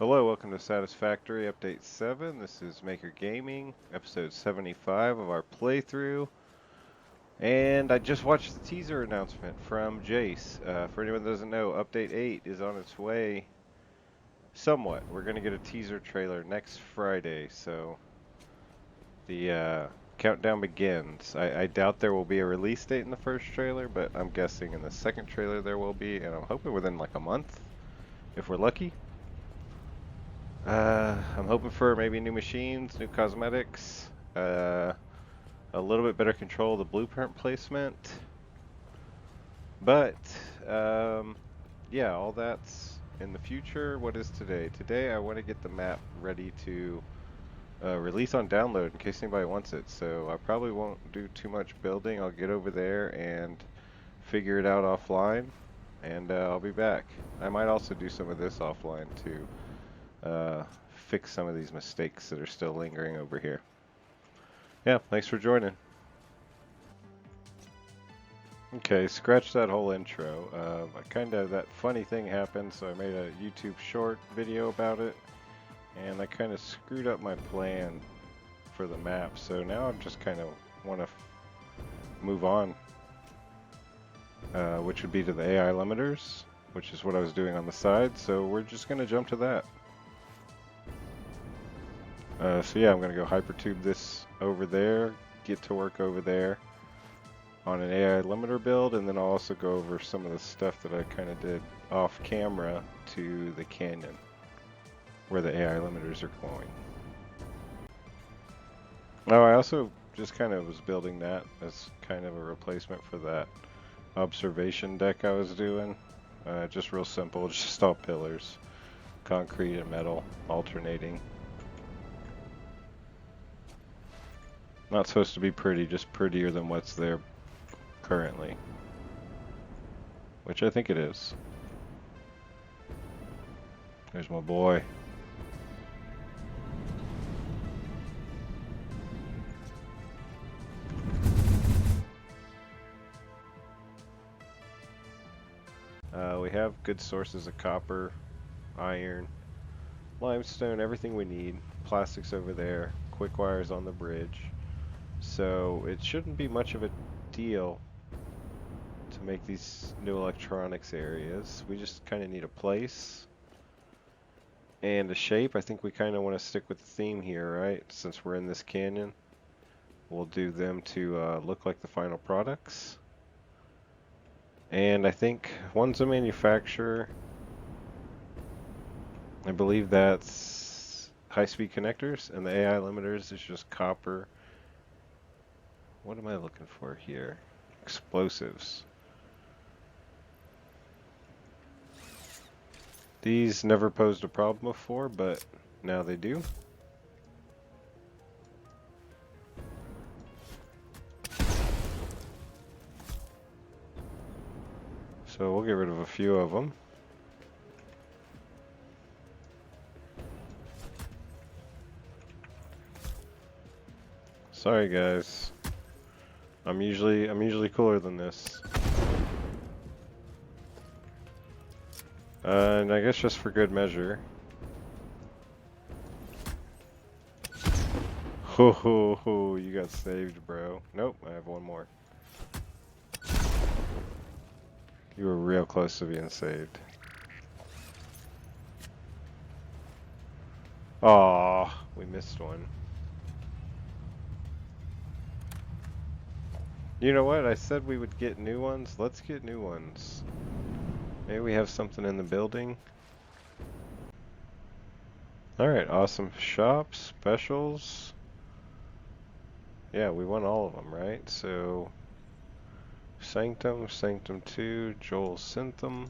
Hello, welcome to Satisfactory Update 7. This is Maker Gaming, episode 75 of our playthrough. And I just watched the teaser announcement from Jace. For anyone that doesn't know, Update 8 is on its way somewhat. We're going to get a teaser trailer next Friday, so the countdown begins. I doubt there will be a release date in the first trailer, but I'm guessing in the second trailer there will be, and I'm hoping within like a month, if we're lucky. I'm hoping for maybe new machines, new cosmetics, a little bit better control of the blueprint placement. But, yeah, all that's in the future. What is today? Today I want to get the map ready to release on download in case anybody wants it. So I probably won't do too much building. I'll get over there and figure it out offline, and I'll be back. I might also do some of this offline too. Fix some of these mistakes that are still lingering over here. Yeah, thanks for joining. Okay, scratch that whole intro. That funny thing happened, so I made a YouTube short video about it, and I kind of screwed up my plan for the map, so now I just kind of want to move on, which would be to the AI limiters, which is what I was doing on the side, so we're just going to jump to that. So yeah, I'm going to go hypertube this over there, get to work over there on an AI limiter build, and then I'll also go over some of the stuff that I kind of did off camera to the canyon where the AI limiters are going. Oh, I also just kind of was building that as kind of a replacement for that observation deck I was doing. Just real simple, just all pillars, concrete and metal alternating. Not supposed to be pretty, just prettier than what's there currently, which I think it is. There's my boy. We have good sources of copper, iron, limestone, everything we need. Plastics over there, quick wires on the bridge. So it shouldn't be much of a deal to make these new electronics areas. We just kind of need a place and a shape. I think we kind of want to stick with the theme here, right? Since we're in this canyon, we'll do them to look like the final products. And I think one's a manufacturer. I believe that's high-speed connectors, and the AI limiters is just copper. What am I looking for here? Explosives. These never posed a problem before, but now they do. So we'll get rid of a few of them. Sorry guys. I'm usually cooler than this. And I guess just for good measure. Ho ho ho, you got saved, bro. Nope, I have one more. You were real close to being saved. Aw, we missed one. You know what? I said we would get new ones. Let's get new ones. Maybe we have something in the building. Alright, awesome shop, specials. Yeah, we won all of them, right? So, Sanctum, Sanctum 2, Joel Synthum.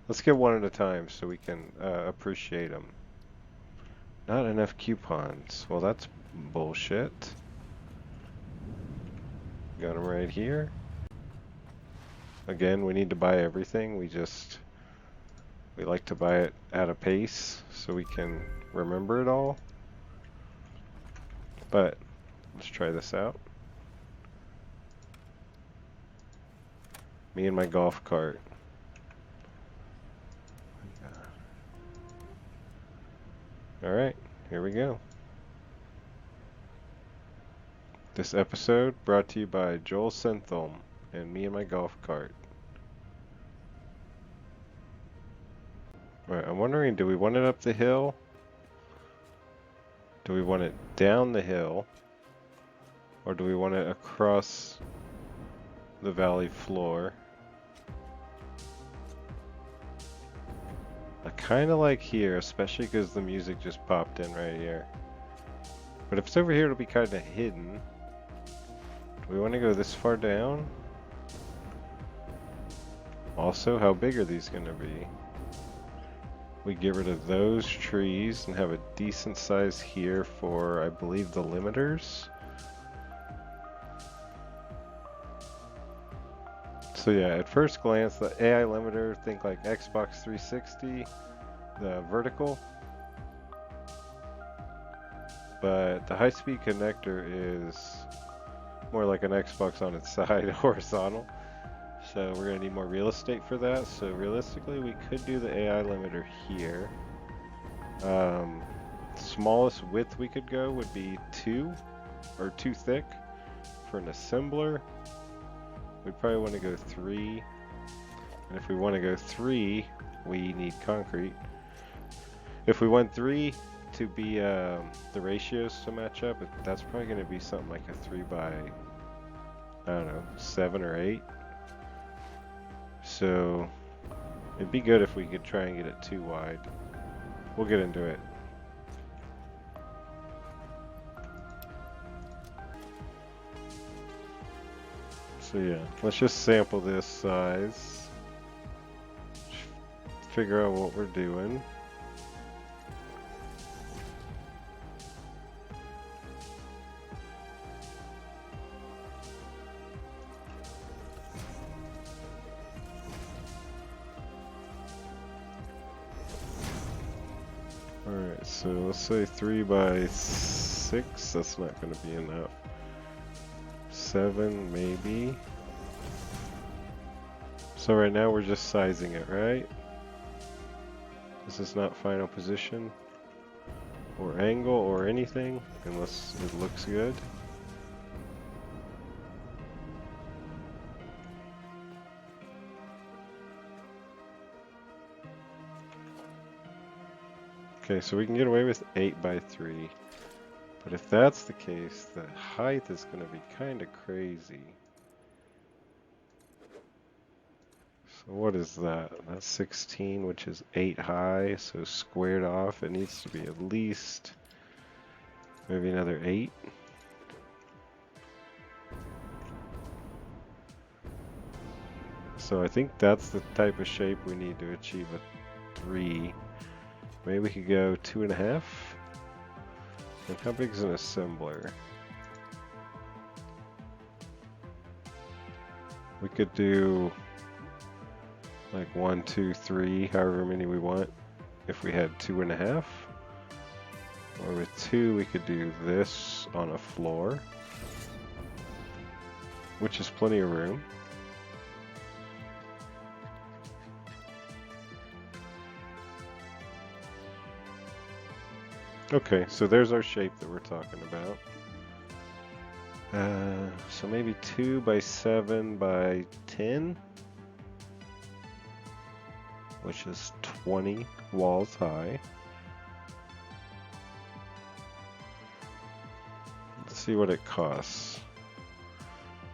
Let's get one at a time so we can appreciate them. Not enough coupons. Well, that's bullshit. Got them right here. Again, we need to buy everything. We like to buy it at a pace so we can remember it all. But let's try this out. Me and my golf cart. Alright, here we go. This episode brought to you by Joel Senthilm and me and my golf cart. Alright, I'm wondering, do we want it up the hill? Do we want it down the hill? Or do we want it across the valley floor? I kind of like here, especially because the music just popped in right here. But if it's over here, it'll be kind of hidden. Do we want to go this far down? Also, how big are these going to be? We get rid of those trees and have a decent size here for, I believe, the limiters. So yeah, at first glance, the AI limiter, think like Xbox 360, the vertical. But the high-speed connector is more like an Xbox on its side, horizontal. So we're going to need more real estate for that. So realistically, we could do the AI limiter here. Smallest width we could go would be 2 or 2 thick for an assembler. We'd probably want to go 3. And if we want to go 3, we need concrete. If we want 3 to be the ratios to match up, that's probably going to be something like a 3 by, I don't know, 7 or 8. So it'd be good if we could try and get it 2 wide. We'll get into it. So yeah, let's just sample this size. Figure out what we're doing. Alright, so let's say 3 by 6, that's not going to be enough. 7 maybe. So right now we're just sizing it, right? This is not final position or angle or anything unless it looks good. Okay, so we can get away with 8 by 3. But if that's the case, the height is going to be kind of crazy. So what is that? That's 16, which is 8 high, so squared off, it needs to be at least maybe another 8. So I think that's the type of shape we need to achieve a 3. Maybe we could go 2.5. And how big is an assembler? We could do like 1, 2, 3, however many we want. If we had 2.5. Or with 2 we could do this on a floor, which is plenty of room. Okay, so there's our shape that we're talking about. So maybe 2 by 7 by 10, which is 20 walls high. Let's see what it costs.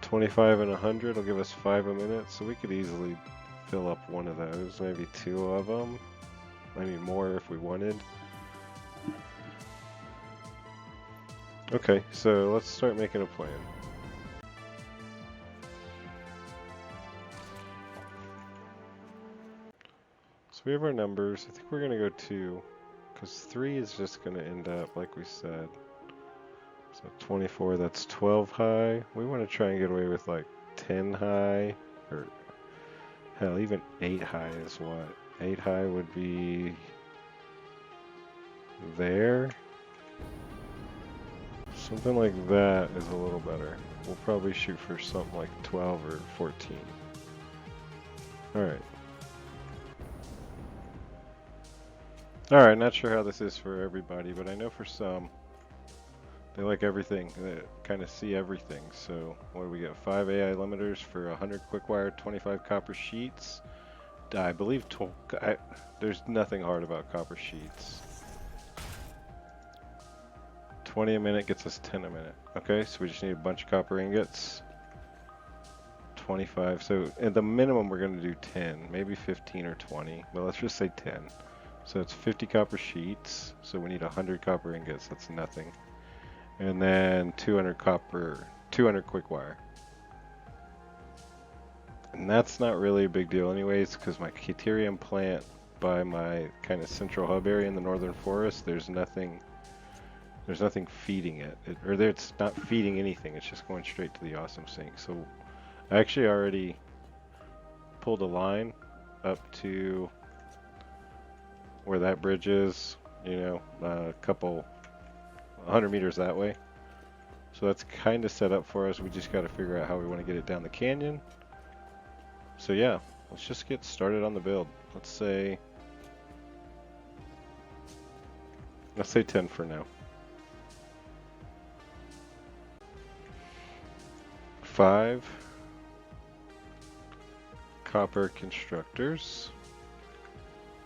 25 and 100 will give us 5 a minute, so we could easily fill up one of those, maybe 2 of them, maybe more if we wanted. Okay, so let's start making a plan. So we have our numbers. I think we're going to go 2, because 3 is just going to end up like we said. So 24, that's 12 high. We want to try and get away with like 10 high, or hell, even 8 high is what? 8 high would be there. Something like that is a little better. We'll probably shoot for something like 12 or 14. Alright. Alright, not sure how this is for everybody, but I know for some, they like everything. They kind of see everything. So, what do we get? 5 AI limiters for 100 quick wire, 25 copper sheets. I believe there's nothing hard about copper sheets. 20 a minute gets us 10 a minute. Okay, so we just need a bunch of copper ingots. 25. So, at the minimum, we're going to do 10, maybe 15 or 20, but let's just say 10. So it's 50 copper sheets. So we need 100 copper ingots. That's nothing. And then 200 quick wire. And that's not really a big deal anyways, because my Caterium plant by my kind of central hub area in the northern forest, there's nothing feeding it. Or it's not feeding anything. It's just going straight to the awesome sink. So I actually already pulled a line up to where that bridge is, you know, a couple 100 meters that way. So that's kind of set up for us. We just got to figure out how we want to get it down the canyon. So yeah, let's just get started on the build. Let's say 10 for now. 5 copper constructors.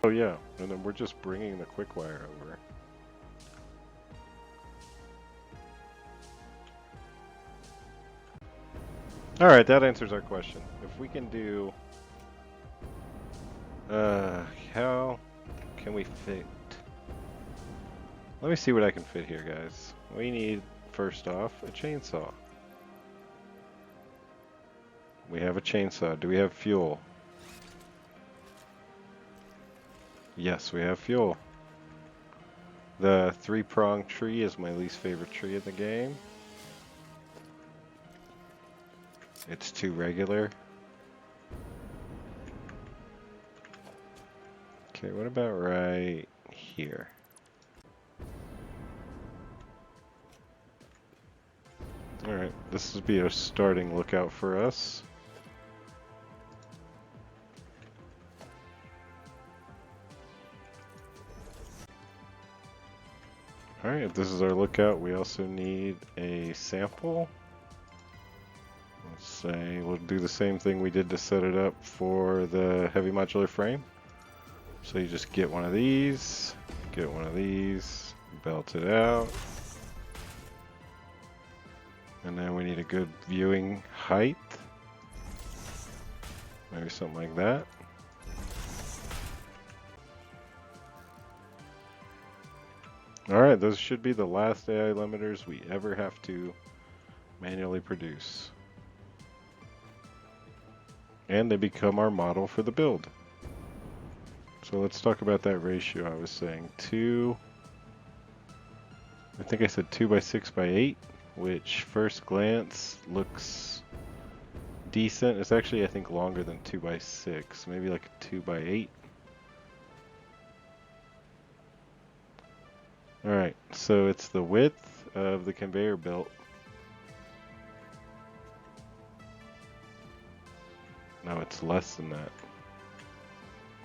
Oh yeah, and then we're just bringing the quick wire over. Alright, that answers our question. If we can do... how can we fit... Let me see what I can fit here, guys. We need, first off, a chainsaw. We have a chainsaw. Do we have fuel? Yes, we have fuel. The 3-pronged tree is my least favorite tree in the game. It's too regular. Okay, what about right here? Alright, this will be a starting lookout for us. Alright, if this is our lookout, we also need a sample. Let's say we'll do the same thing we did to set it up for the heavy modular frame. So you just get one of these, belt it out. And then we need a good viewing height. Maybe something like that. Alright, those should be the last AI limiters we ever have to manually produce. And they become our model for the build. So let's talk about that ratio I was saying. I think I said 2 by 6 by 8, which first glance looks decent. It's actually, I think, longer than 2 by 6, maybe like a 2 by 8. Alright, so it's the width of the conveyor belt. No, it's less than that.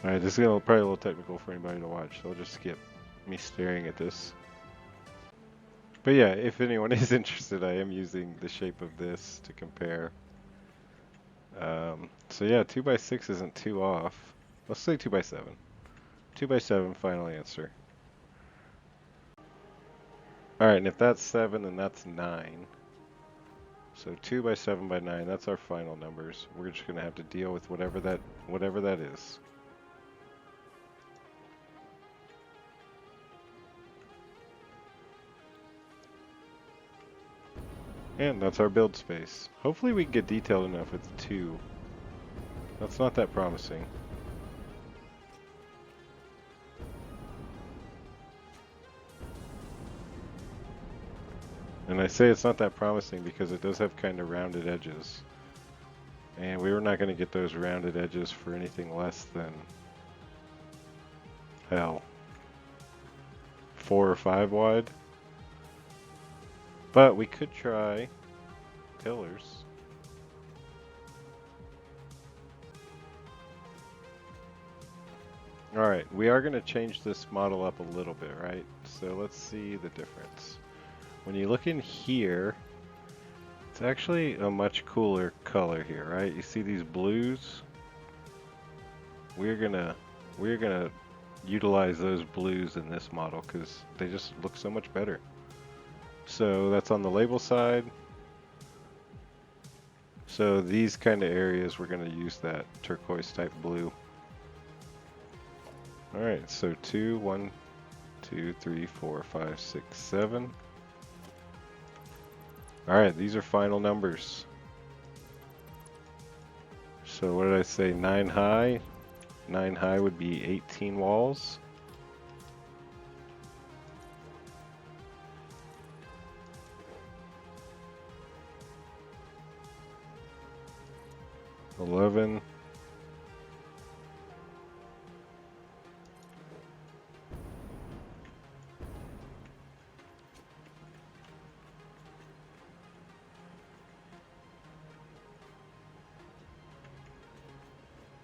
Alright, this is probably a little technical for anybody to watch, so I'll just skip me staring at this. But yeah, if anyone is interested, I am using the shape of this to compare. So yeah, 2 by 6 isn't too off. Let's say 2 by 7. 2 by 7, final answer. Alright, and if that's 7, then that's 9. So 2 by 7 by 9, that's our final numbers. We're just going to have to deal with whatever that is. And that's our build space. Hopefully we can get detailed enough with 2. That's not that promising. And I say it's not that promising because it does have kind of rounded edges. And we were not going to get those rounded edges for anything less than, hell, 4 or 5 wide. But we could try pillars. Alright, we are going to change this model up a little bit, right? So let's see the difference. When you look in here, it's actually a much cooler color here, right? You see these blues? We're gonna utilize those blues in this model because they just look so much better. So that's on the label side. So these kind of areas we're going to use that turquoise type blue. Alright, so 2, 1, 2, 3, 4, 5, 6, 7. Alright, these are final numbers. So what did I say? 9 high? 9 high would be 18 walls. 11.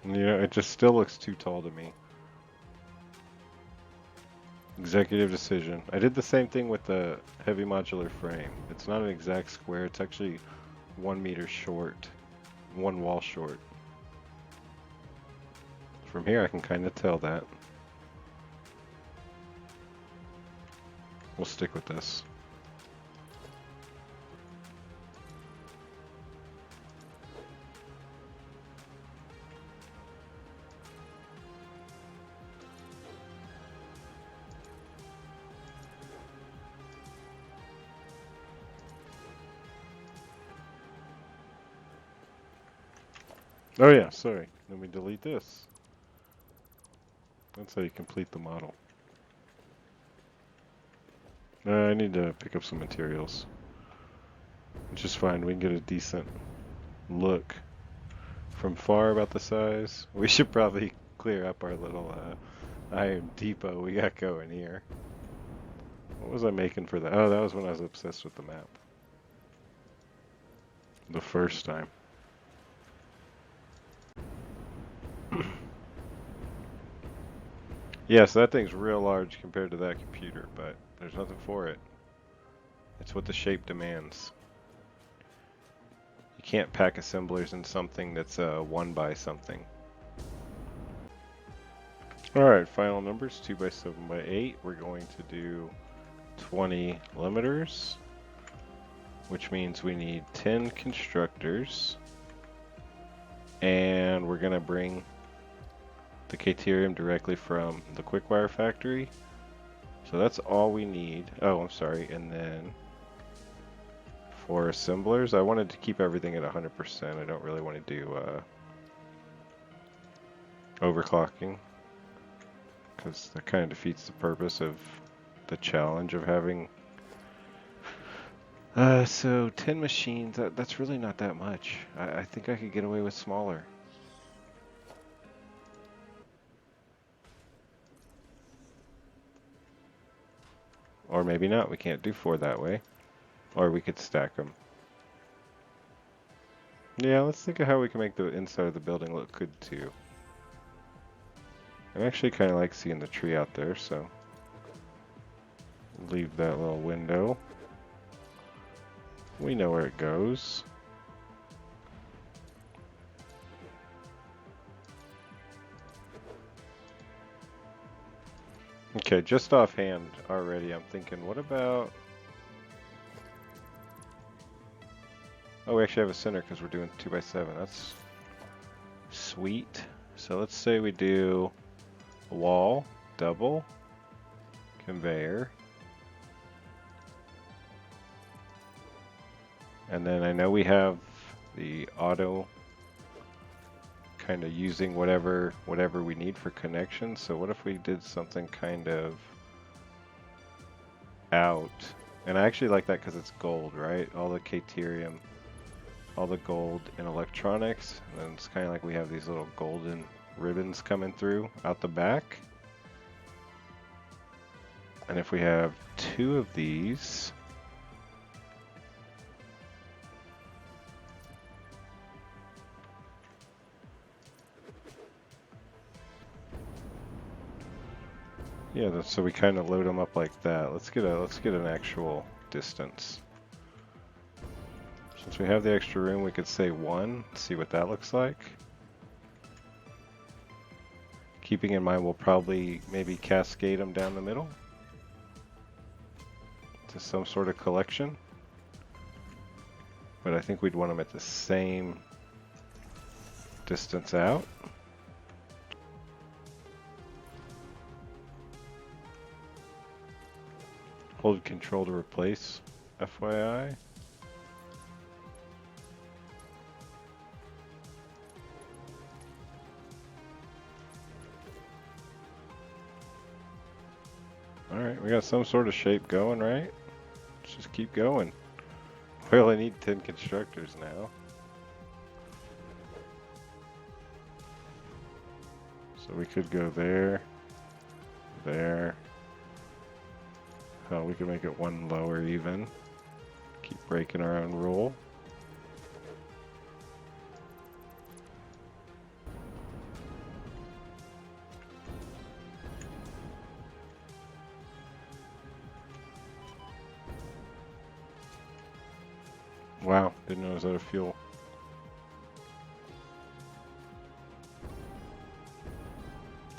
You know, it just still looks too tall to me. Executive decision. I did the same thing with the heavy modular frame. It's not an exact square, it's actually 1 meter short. 1 wall short. From here I can kind of tell that. We'll stick with this. Oh yeah, sorry. Let me delete this. That's how you complete the model. I need to pick up some materials. Which is fine, we can get a decent look from far about the size. We should probably clear up our little iron depot we got going here. What was I making for that? Oh, that was when I was obsessed with the map. The first time. Yeah, so that thing's real large compared to that computer, but there's nothing for it. It's what the shape demands. You can't pack assemblers in something that's 1 by something. Alright, final numbers, 2 by 7 by 8. We're going to do 20 limiters, which means we need 10 constructors. And we're going to bring the Caterium directly from the Quickwire factory. So that's all we need. Oh, I'm sorry. And then for assemblers, I wanted to keep everything at 100%. I don't really want to do overclocking, because that kind of defeats the purpose of the challenge of having so 10 machines. That's really not that much. I think I could get away with smaller. Or maybe not. We can't do 4 that way. Or we could stack them. Yeah, let's think of how we can make the inside of the building look good too. I actually kind of like seeing the tree out there, so leave that little window. We know where it goes. Okay, just offhand already, I'm thinking, what about... Oh, we actually have a center because we're doing 2 by 7. That's sweet. So let's say we do a wall, double, conveyor. And then I know we have the auto kind of using whatever we need for connection. So what if we did something kind of out? And I actually like that because it's gold, right? All the Caterium, all the gold in electronics. And then it's kind of like we have these little golden ribbons coming through out the back. And if we have 2 of these, Yeah, so we kind of load them up like that. Let's get an actual distance. Since we have the extra room, we could say 1, see what that looks like. Keeping in mind we'll probably maybe cascade them down the middle to some sort of collection. But I think we'd want them at the same distance out. Hold control to replace, FYI. Alright, we got some sort of shape going, right? Let's just keep going. We only need 10 constructors now. So we could go there, there. Oh, we could make it 1 lower even. Keep breaking our own rule. Wow, didn't know it was out of fuel.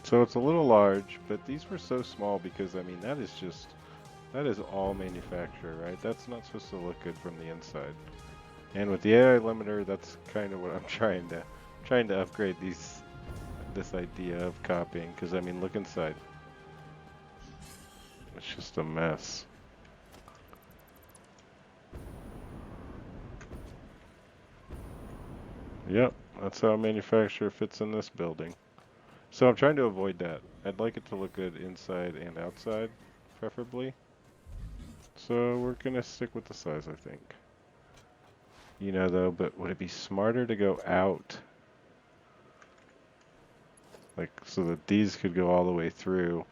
So it's a little large, but these were so small because, I mean, that is all manufacturer, right? That's not supposed to look good from the inside. And with the AI limiter, that's kind of what I'm trying to upgrade this idea of copying, because I mean, look inside. It's just a mess. Yep, that's how a manufacturer fits in this building. So I'm trying to avoid that. I'd like it to look good inside and outside, preferably. So we're gonna stick with the size, I think. You know, though, but would it be smarter to go out? Like, so that these could go all the way through,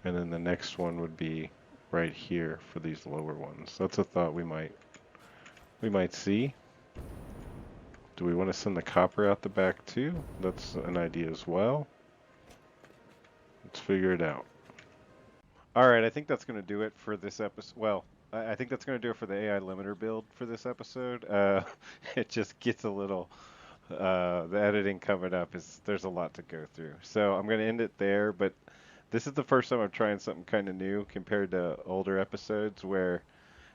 and then the next one would be right here for these lower ones. That's a thought we might see. Do we want to send the copper out the back too? That's an idea as well. Let's figure it out. Alright, I think that's going to do it for this episode. Well, I think that's going to do it for the AI limiter build for this episode. It just gets a little... the editing coming up there's a lot to go through. So I'm going to end it there, but this is the first time I'm trying something kind of new compared to older episodes where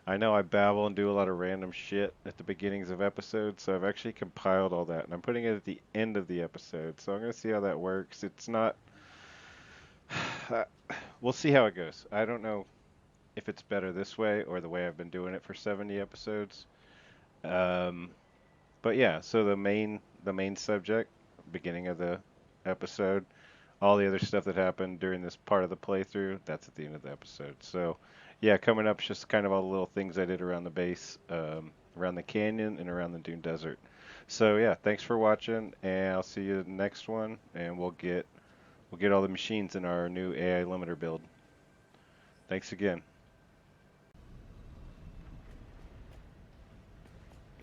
I know I babble and do a lot of random shit at the beginnings of episodes, so I've actually compiled all that and I'm putting it at the end of the episode. So I'm going to see how that works. It's not... we'll see how it goes. I don't know if it's better this way or the way I've been doing it for 70 episodes. But yeah, so the main subject, beginning of the episode, all the other stuff that happened during this part of the playthrough, that's at the end of the episode. So yeah, coming up is just kind of all the little things I did around the base, around the canyon, and around the Dune Desert. So yeah, thanks for watching, and I'll see you in the next one, and we'll get all the machines in our new AI limiter build. Thanks again.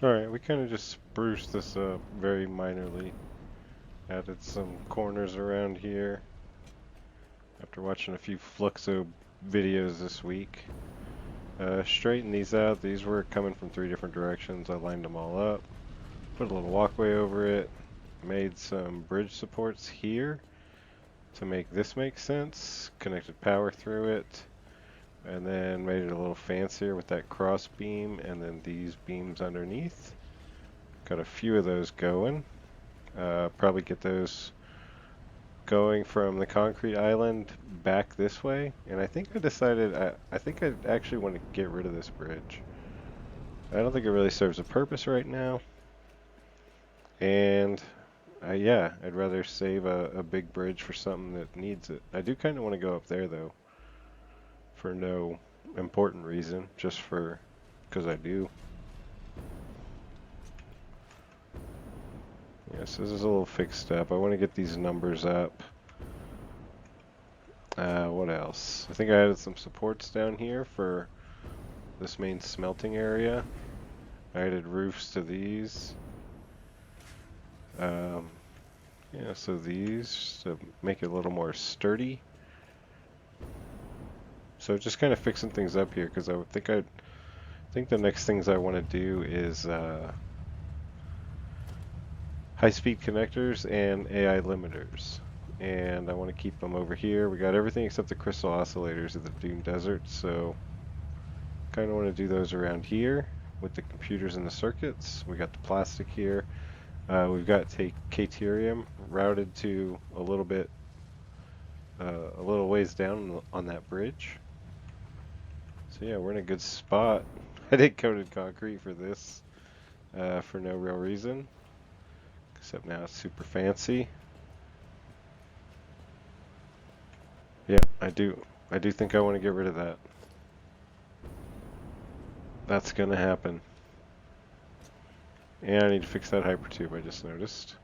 Alright, we kind of just spruced this up very minorly. Added some corners around here after watching a few Fluxo videos this week. Straighten these out. These were coming from 3 different directions. I lined them all up. Put a little walkway over it. Made some bridge supports here to make this make sense. Connected power through it. And then made it a little fancier with that cross beam and then these beams underneath. Got a few of those going. Probably get those going from the concrete island back this way. And I think I decided, I think I actually want to get rid of this bridge. I don't think it really serves a purpose right now. And yeah, I'd rather save a big bridge for something that needs it. I do kind of want to go up there though. For no important reason, just because I do. Yes, this is a little fixed step. I want to get these numbers up. What else? I think I added some supports down here for this main smelting area. I added roofs to these. Yeah, so these to make it a little more sturdy. So just kind of fixing things up here because I think the next things I want to do is high-speed connectors and AI limiters. And I want to keep them over here. We got everything except the crystal oscillators at the Dune Desert, so kind of want to do those around here with the computers and the circuits. We got the plastic here. We've got Caterium routed to a little ways down on that bridge. So yeah, we're in a good spot. I did coated concrete for this for no real reason, except now it's super fancy. Yeah, I do. I do think I want to get rid of that. That's gonna happen. And I need to fix that hypertube I just noticed.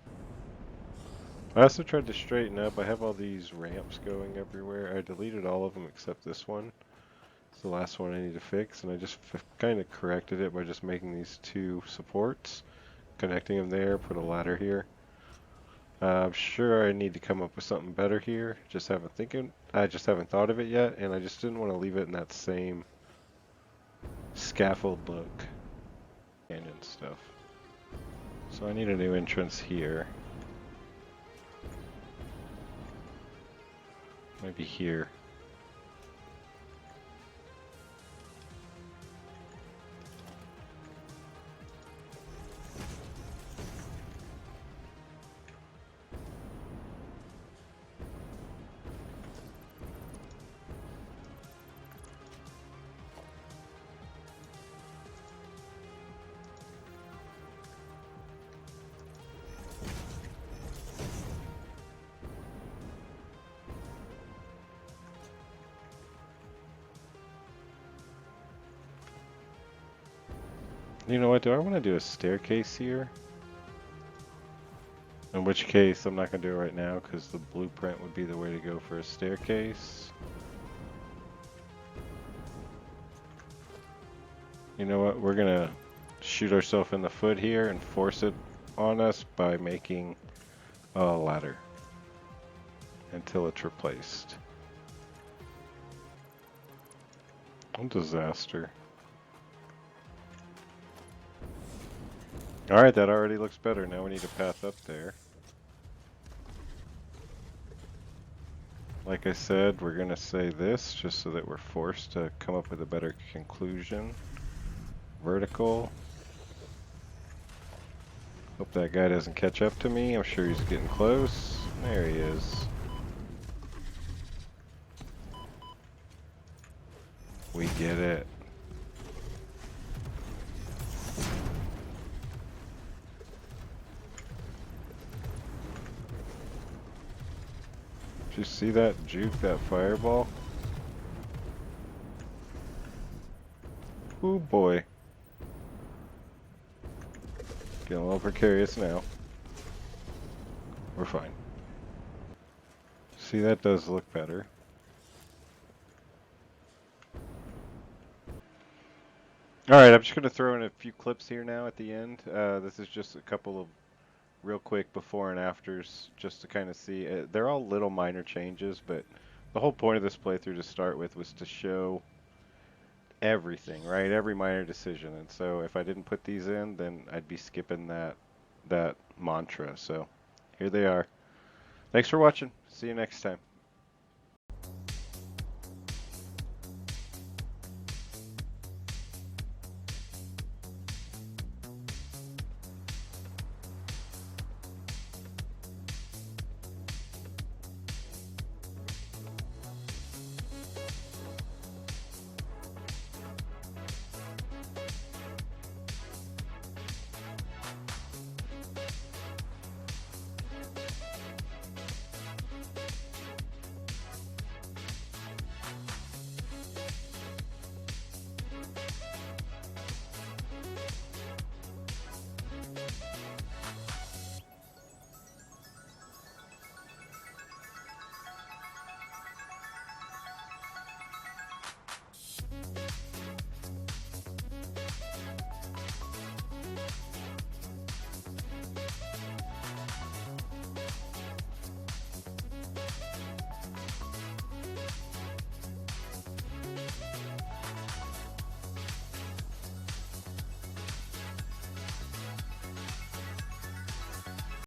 I also tried to straighten up. I have all these ramps going everywhere. I deleted all of them except this one. It's the last one I need to fix, and I just kind of corrected it by just making these two supports, connecting them there, put a ladder here. I'm sure I need to come up with something better here. I just haven't thought of it yet, and I just didn't want to leave it in that same scaffold look. Canyon stuff. So I need a new entrance here. Maybe here. You know what? Do I want to do a staircase here? In which case, I'm not going to do it right now because the blueprint would be the way to go for a staircase. You know what? We're going to shoot ourselves in the foot here and force it on us by making a ladder until it's replaced. A disaster. Alright, that already looks better. Now we need a path up there. Like I said, we're going to say this just so that we're forced to come up with a better conclusion. Vertical. Hope that guy doesn't catch up to me. I'm sure he's getting close. There he is. We get it. Did you see that juke, that fireball? Ooh boy. Getting a little precarious now. We're fine. See, that does look better. Alright, I'm just going to throw in a few clips here now at the end. This is just a couple of real quick before and afters just to kind of see. They're all little minor changes, but the whole point of this playthrough to start with was to show everything, right? Every minor decision. And so if I didn't put these in, then I'd be skipping that mantra. So here they are. Thanks for watching. See you next time.